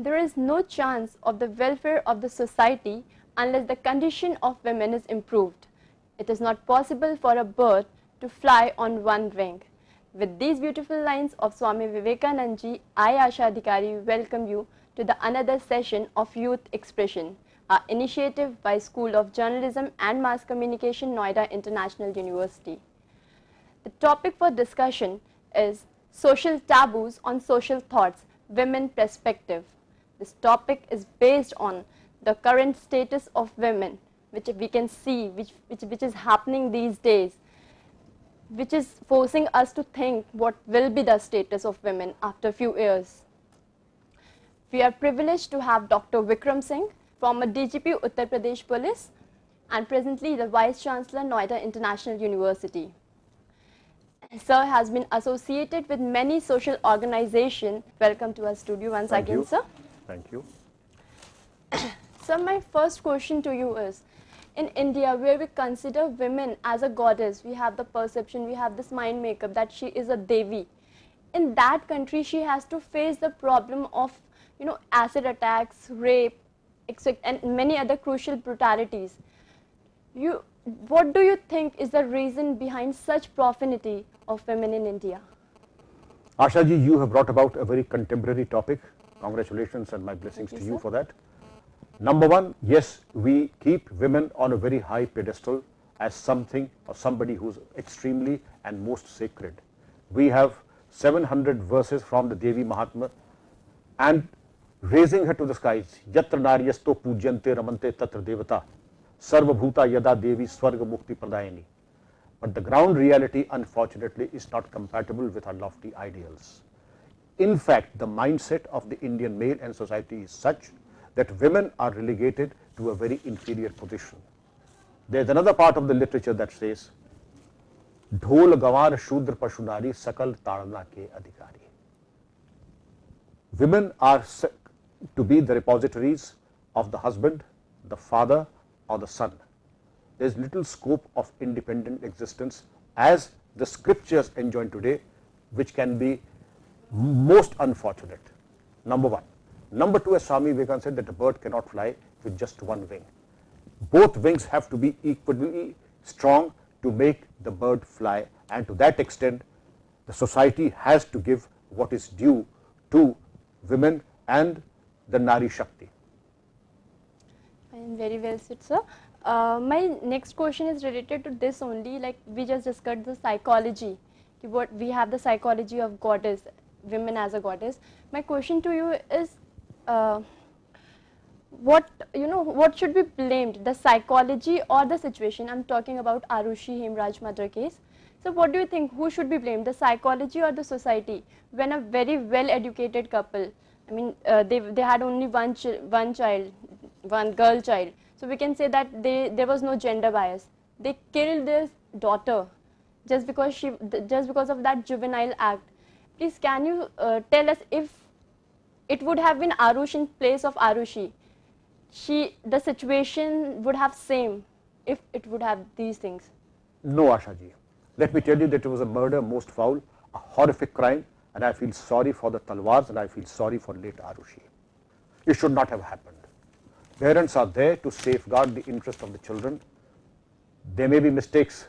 There is no chance of the welfare of the society unless the condition of women is improved. It is not possible for a bird to fly on one wing. With these beautiful lines of Swami Vivekanand ji, I, Asha Adhikari, welcome you to the another session of Youth Expression, an initiative by School of Journalism and Mass Communication, Noida International University. The topic for discussion is Social Taboos on Social Thoughts, Women Perspective. This topic is based on the current status of women, which we can see, which is happening these days, which is forcing us to think what will be the status of women after a few years. We are privileged to have Dr. Vikram Singh, former DGP Uttar Pradesh Police and presently the Vice Chancellor, Noida International University. Sir has been associated with many social organizations. Welcome to our studio once again, sir. Thank you. So my first question to you is, in India, where we consider women as a goddess, we have the perception, we have this mind makeup that she is a Devi. In that country, she has to face the problem of, acid attacks, rape, and many other crucial brutalities. What do you think is the reason behind such profanity of women in India? Asha ji, you have brought about a very contemporary topic. Congratulations and my blessings to you for that. Number one, yes, we keep women on a very high pedestal as something or somebody who's extremely and most sacred. We have 700 verses from the Devi Mahatma and raising her to the skies. Yatra naryasto pujyante ramante tatra devata sarva bhuta yada devi swarga mukti pradayani. But the ground reality, unfortunately, is not compatible with our lofty ideals. In fact, the mindset of the Indian male and society is such that women are relegated to a very inferior position. There's another part of the literature that says, Dhol gawar shudra pashunari sakal tarana ke adhikari. Women are to be the repositories of the husband, the father, or the son. There's little scope of independent existence as the scriptures enjoin today, which can be most unfortunate. Number one. Number two, as Swami Vivekananda said, that a bird cannot fly with just one wing. Both wings have to be equally strong to make the bird fly, and to that extent, the society has to give what is due to women and the Nari Shakti. Very well said, sir. My next question is related to this only, like we just discussed the psychology. What we have the psychology of goddess, women as a goddess. My question to you is, what should be blamed, the psychology or the situation? I'm talking about Arushi Hemraj murder case. So what do you think, who should be blamed, the psychology or the society, when a very well educated couple, I mean they had only one child, one girl child, so we can say that there was no gender bias. They killed their daughter just because of that juvenile act. Please can you tell us, if it would have been Arushi in place of Arushi, the situation would have same if it would have these things? No, Asha ji. Let me tell you that it was a murder most foul, a horrific crime, and I feel sorry for the Talwars and I feel sorry for late Arushi. It should not have happened. Parents are there to safeguard the interest of the children. There may be mistakes,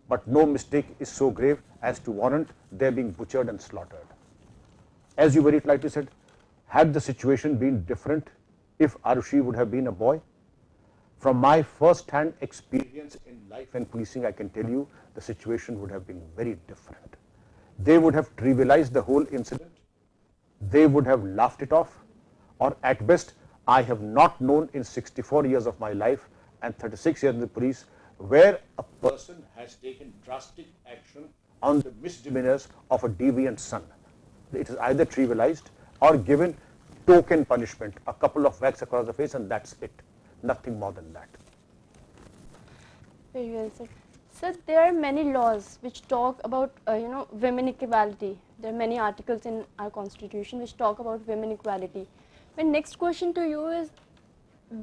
but no mistake is so grave as to warrant their being butchered and slaughtered. As you very rightly said, had the situation been different if Arushi would have been a boy? From my first-hand experience in life and policing, I can tell you the situation would have been very different. They would have trivialized the whole incident. They would have laughed it off, or at best, I have not known in 64 years of my life and 36 years in the police where a person has taken drastic action on the misdemeanors of a deviant son. It is either trivialized or given token punishment, a couple of whacks across the face, and that's it. Nothing more than that. Very well said. Sir, there are many laws which talk about women equality. There are many articles in our constitution which talk about women equality. My next question to you is,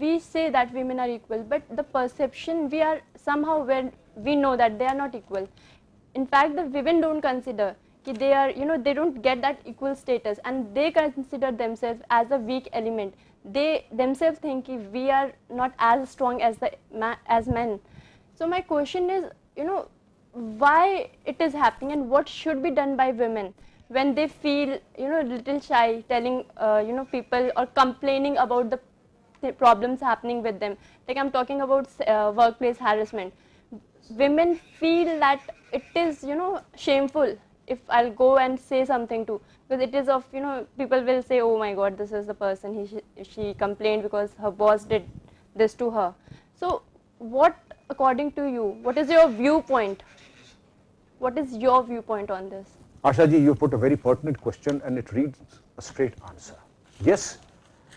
we say that women are equal, but the perception, we are somehow where we know that they are not equal. In fact, the women don't consider कि they are, they don't get that equal status and they consider themselves as a weak element. They themselves think कि we are not as strong as as men. So my question is, why it is happening and what should be done by women when they feel, little shy telling, people or complaining about the problems happening with them. Like I'm talking about workplace harassment. Women feel that it is, shameful if I'll go and say something to, because it is of, people will say, oh my god, this is the person, she complained because her boss did this to her. So what, according to you, what is your viewpoint? What is your viewpoint on this? Asha ji, you put a very pertinent question and it reads a straight answer. Yes,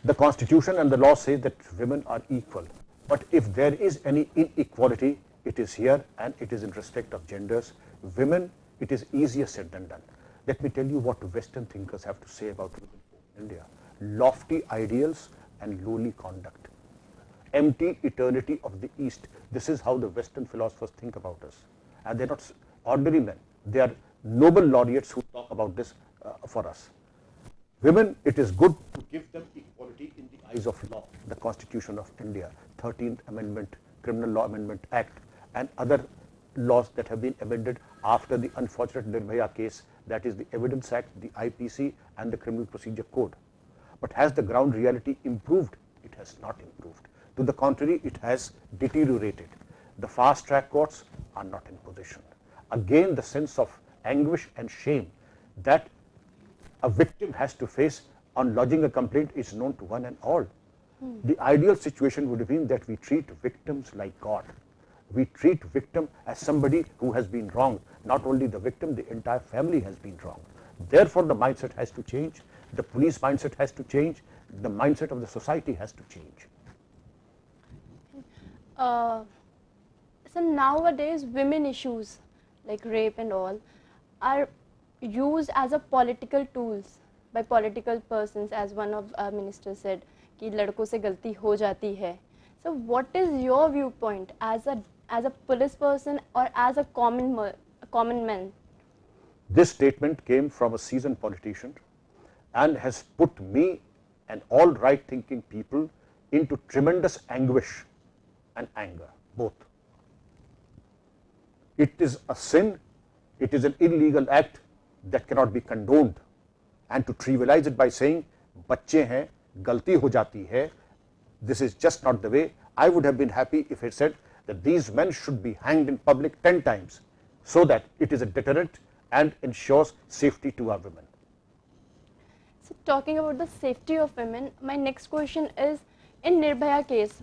the constitution and the law say that women are equal, but if there is any inequality, it is here and it is in respect of genders. Women, it is easier said than done. Let me tell you what Western thinkers have to say about women in India. Lofty ideals and lowly conduct. Empty eternity of the East. This is how the Western philosophers think about us. And they're not ordinary men. They are Nobel laureates who talk about this for us. Women, it is good to give them equality in the eyes of law. The Constitution of India, 13th Amendment, Criminal Law Amendment Act, and other laws that have been amended after the unfortunate Nirbhaya case, that is the Evidence Act, the IPC and the Criminal Procedure Code. But has the ground reality improved? It has not improved. To the contrary, it has deteriorated. The fast track courts are not in position. Again, the sense of anguish and shame that a victim has to face on lodging a complaint is known to one and all. The ideal situation would have been that we treat victims like God. We treat victim as somebody who has been wronged. Not only the victim, the entire family has been wronged. Therefore, the mindset has to change. The police mindset has to change. The mindset of the society has to change. So nowadays, women issues like rape and all are used as a political tools by political persons, as one of our ministers said कि लड़कों से गलती हो जाती है. So what is your viewpoint as a police person or as a common man? This statement came from a seasoned politician and has put me and all right thinking people into tremendous anguish and anger, both. It is a sin, it is an illegal act that cannot be condoned, and to trivialize it by saying बच्चे हैं, गलती हो जाती है, this is just not the way. I would have been happy if it said that these men should be hanged in public 10 times so that it is a deterrent and ensures safety to our women. So talking about the safety of women, my next question is, in Nirbhaya case,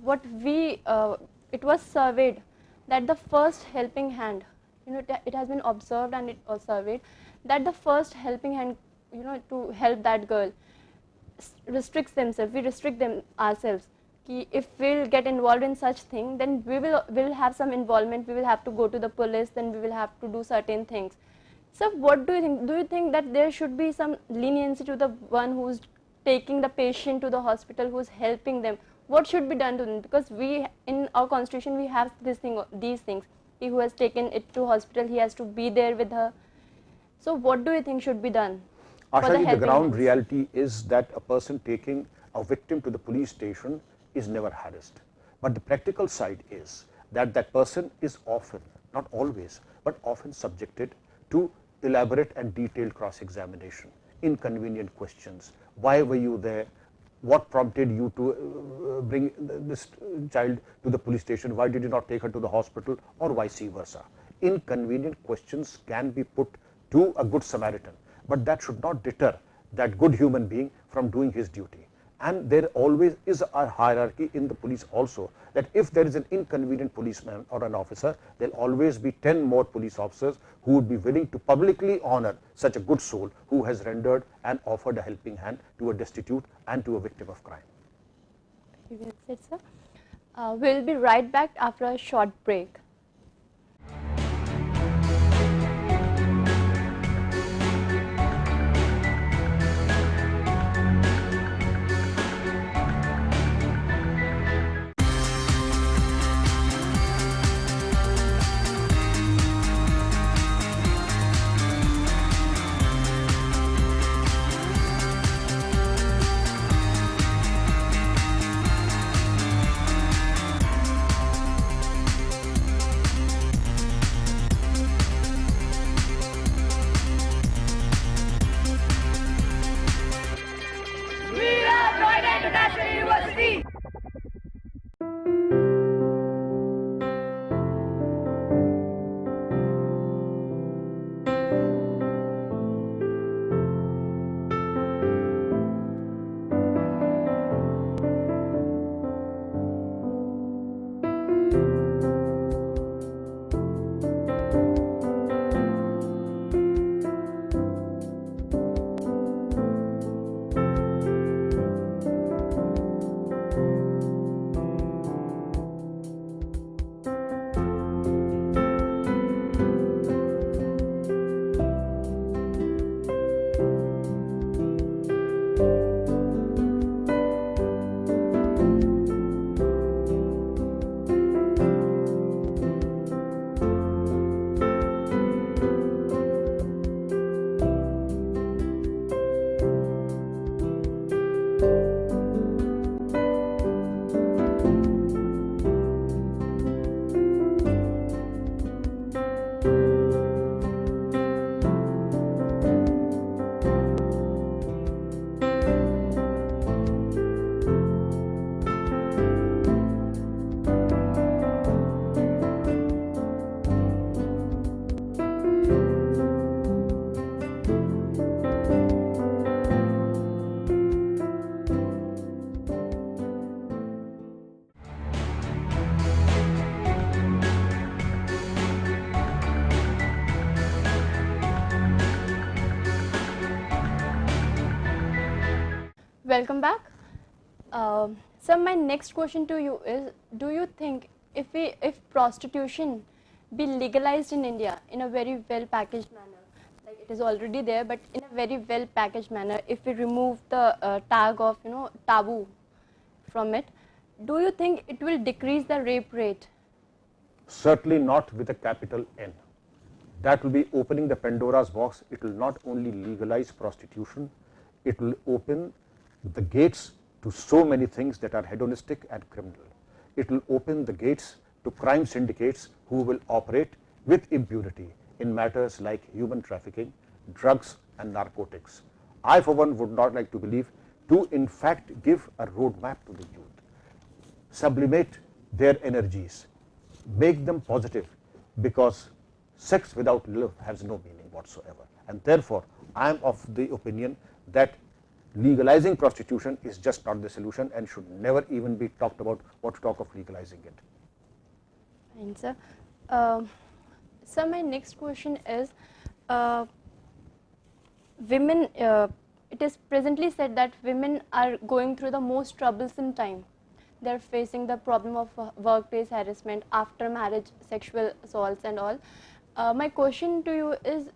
it was surveyed that the first helping hand, it has been observed and it was surveyed that the first helping hand, to help that girl restricts themselves. We restrict them ourselves. Ki if we'll get involved in such thing, then we'll have some involvement. We will have to go to the police. Then we will have to do certain things. So what do you think? Do you think that there should be some leniency to the one who's taking the patient to the hospital, who's helping them? What should be done to them? Because we, in our constitution, we have these things. He who has taken it to hospital, he has to be there with her. So what do you think should be done? Asha, the ground reality is that a person taking a victim to the police station is never harassed. But the practical side is that that person is often, not always, but often subjected to elaborate and detailed cross-examination, inconvenient questions. Why were you there? What prompted you to bring this child to the police station? Why did you not take her to the hospital, or vice versa? Inconvenient questions can be put to a good Samaritan, but that should not deter that good human being from doing his duty. And there always is a hierarchy in the police also, that if there is an inconvenient policeman or an officer, there will always be 10 more police officers who would be willing to publicly honor such a good soul who has rendered and offered a helping hand to a destitute and to a victim of crime. Well said, sir. We'll be right back after a short break. Welcome back. So my next question to you is, do you think if prostitution be legalized in India in a very well packaged manner, like it is already there, but in a very well packaged manner, if we remove the tag of taboo from it, do you think it will decrease the rape rate? Certainly not with a capital N. That will be opening the Pandora's box. It will not only legalize prostitution, it will open the gates to so many things that are hedonistic and criminal. It will open the gates to crime syndicates who will operate with impunity in matters like human trafficking, drugs and narcotics. I for one would not like to believe to in fact give a roadmap to the youth, sublimate their energies, make them positive, because sex without love has no meaning whatsoever. And therefore, I am of the opinion that legalizing prostitution is just not the solution and should never even be talked about or to talk of legalizing it. Fine, sir. So my next question is, women, it is presently said that women are going through the most troublesome time. They are facing the problem of workplace harassment, after marriage sexual assaults and all. My question to you is,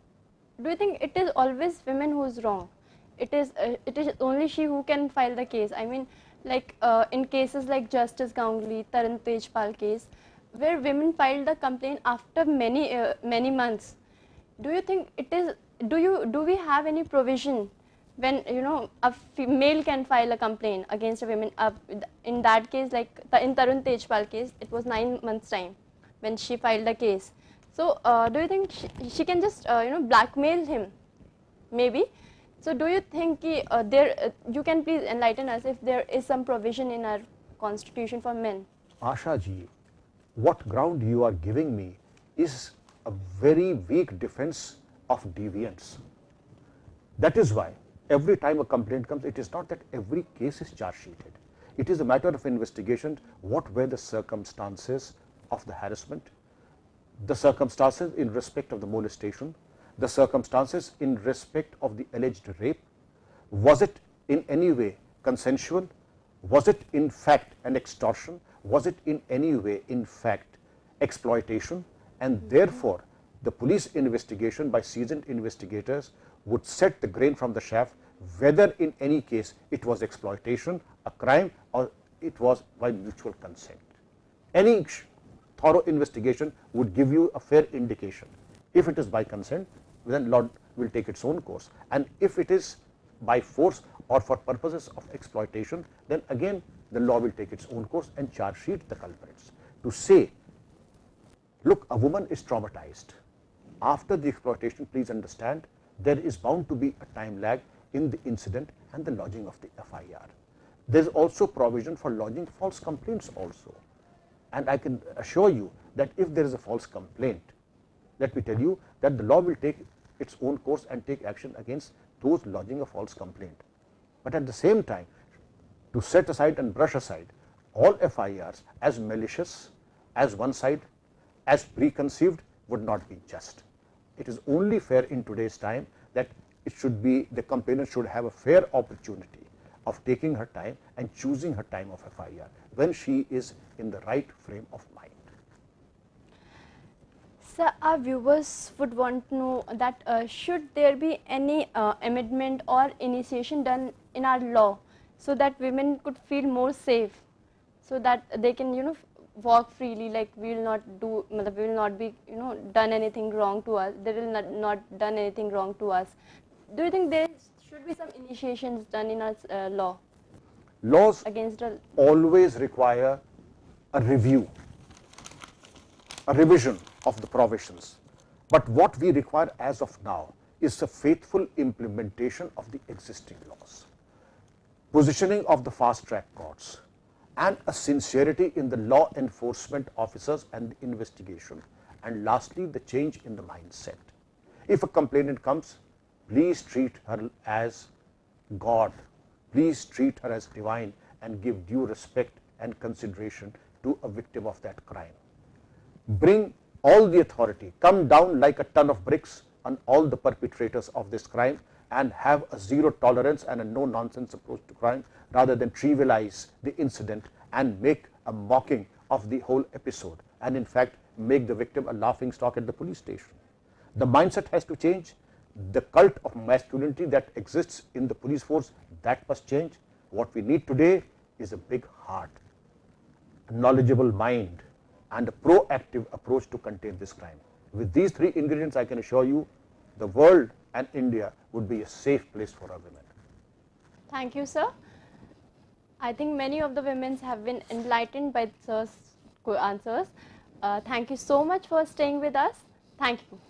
do you think it is always women who is wrong? It is only she who can file the case. I mean, like in cases like Justice Ganguly, Taran Tejpal case, where women filed the complaint after many months. Do you think it is? Do we have any provision when a female can file a complaint against a woman? In that case, like in Tarun Tejpal case, it was 9 months time when she filed the case. So do you think she can just blackmail him? Maybe. So do you think you can please enlighten us if there is some provision in our constitution for men? Asha ji, what ground you are giving me is a very weak defense of deviance. That is why every time a complaint comes, it is not that every case is charge sheeted. It is a matter of investigation. What were the circumstances of the harassment, the circumstances in respect of the molestation, the circumstances in respect of the alleged rape? Was it in any way consensual? Was it in fact an extortion? Was it in any way in fact exploitation? And therefore, the police investigation by seasoned investigators would set the grain from the chaff whether in any case it was exploitation, a crime, or it was by mutual consent. Any thorough investigation would give you a fair indication. If it is by consent, then law will take its own course, and if it is by force or for purposes of exploitation, then again the law will take its own course and charge sheet the culprits. To say, look, a woman is traumatized after the exploitation, please understand there is bound to be a time lag in the incident and the lodging of the FIR. There is also provision for lodging false complaints also, and I can assure you that if there is a false complaint, let me tell you that the law will take its own course and take action against those lodging a false complaint. But at the same time, to set aside and brush aside all FIRs as malicious, as one side, as preconceived would not be just. It is only fair in today's time that it should be, the complainant should have a fair opportunity of taking her time and choosing her time of FIR when she is in the right frame of mind. So our viewers would want to know that should there be any amendment or initiation done in our law so that women could feel more safe, so that they can walk freely, like we will not be done anything wrong to us, they will not done anything wrong to us. Do you think there should be some initiations done in our law? Laws against always require a review, a revision of the provisions. But what we require as of now is a faithful implementation of the existing laws, positioning of the fast track courts, and a sincerity in the law enforcement officers and the investigation, and lastly the change in the mindset. If a complainant comes, please treat her as God, please treat her as divine, and give due respect and consideration to a victim of that crime. Bring all the authority, come down like a ton of bricks on all the perpetrators of this crime, and have a zero tolerance and a no nonsense approach to crime, rather than trivialize the incident and make a mocking of the whole episode, and in fact make the victim a laughing stock at the police station. The mindset has to change. The cult of masculinity that exists in the police force, that must change. What we need today is a big heart, a knowledgeable mind, and a proactive approach to contain this crime. With these three ingredients, I can assure you the world and India would be a safe place for our women. Thank you, sir. I think many of the women have been enlightened by sir's answers. Thank you so much for staying with us. Thank you.